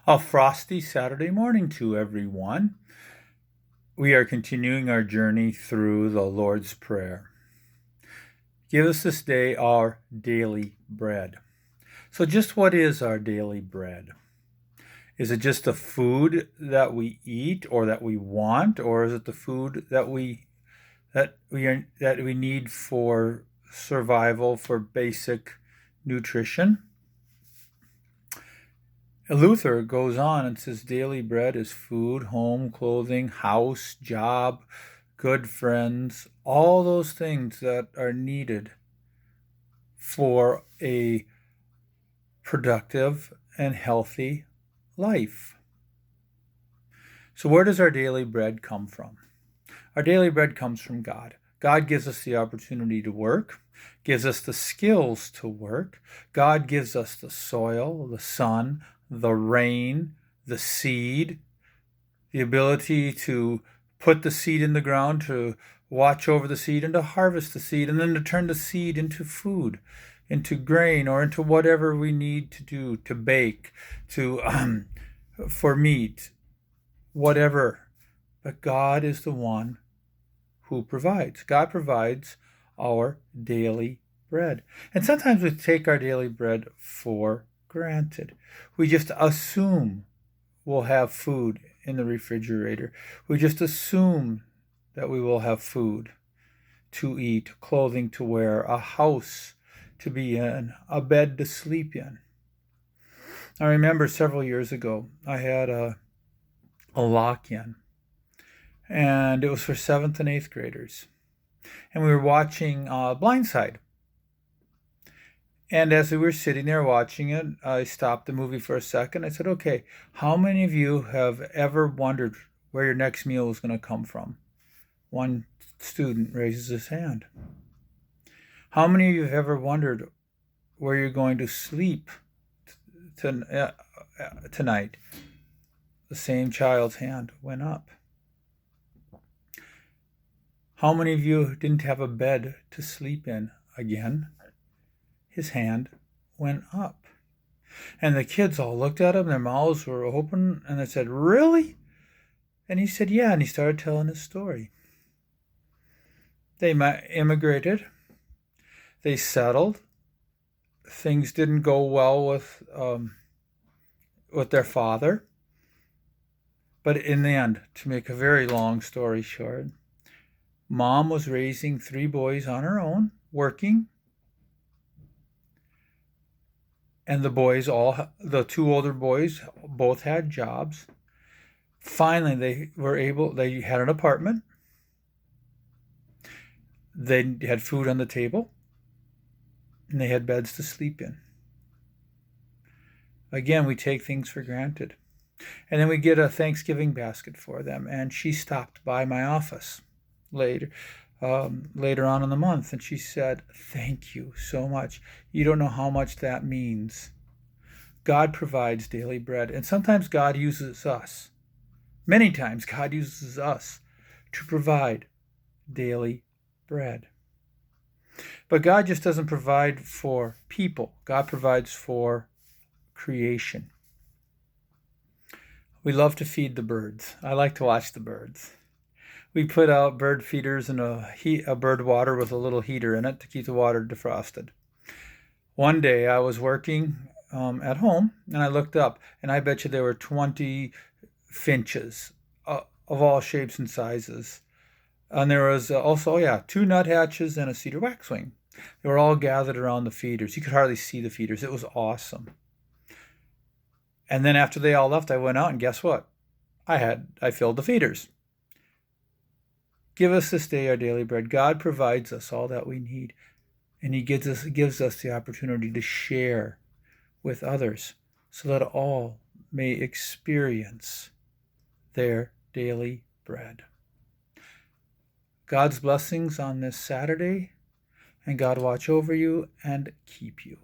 A frosty Saturday morning to everyone. We are continuing our journey through the Lord's Prayer. Give us this day our daily bread. So, just what is our daily bread? Is it just the food that we eat or that we want, or is it the food that we need for survival, for basic nutrition? Luther goes on and says daily bread is food, home, clothing, house, job, good friends, all those things that are needed for a productive and healthy life. So, where does our daily bread come from? Our daily bread comes from God. God gives us the opportunity to work, gives us the skills to work. God gives us the soil, the sun, the rain, the seed, the ability to put the seed in the ground, to watch over the seed and to harvest the seed, and then to turn the seed into food, into grain, or into whatever we need to do, to bake, for meat, whatever. But God is the one who provides. God provides our daily bread. And sometimes we take our daily bread for granted. We just assume we'll have food in the refrigerator. We just assume that we will have food to eat, clothing to wear, a house to be in, a bed to sleep in. I remember several years ago, I had a lock-in, and it was for 7th and 8th graders. And we were watching Blindside. And as we were sitting there watching it, I stopped the movie for a second. I said, okay, how many of you have ever wondered where your next meal is going to come from? One student raises his hand. How many of you have ever wondered where you're going to sleep tonight? The same child's hand went up. How many of you didn't have a bed to sleep in? Again, his hand went up. And the kids all looked at him, their mouths were open, and they said, really? And he said, yeah, and he started telling his story. They immigrated, they settled, things didn't go well with their father. But in the end, to make a very long story short, Mom was raising 3 boys on her own, working. And the 2 older boys both had jobs. Finally, they had an apartment. They had food on the table. And they had beds to sleep in. Again, we take things for granted. And then we get a Thanksgiving basket for them. And she stopped by my office later on in the month, and she said, thank you so much. You don't know how much that means. God provides daily bread, and sometimes God uses us. Many times God uses us to provide daily bread. But God just doesn't provide for people. God provides for creation. We love to feed the birds. I like to watch the birds. We put out bird feeders and a bird water with a little heater in it to keep the water defrosted. One day I was working at home, and I looked up, and I bet you there were 20 finches of all shapes and sizes. And there was also, 2 nuthatches and a cedar waxwing. They were all gathered around the feeders. You could hardly see the feeders. It was awesome. And then after they all left, I went out, and guess what? I filled the feeders. Give us this day our daily bread. God provides us all that we need, and He gives us the opportunity to share with others so that all may experience their daily bread. God's blessings on this Saturday, and God watch over you and keep you.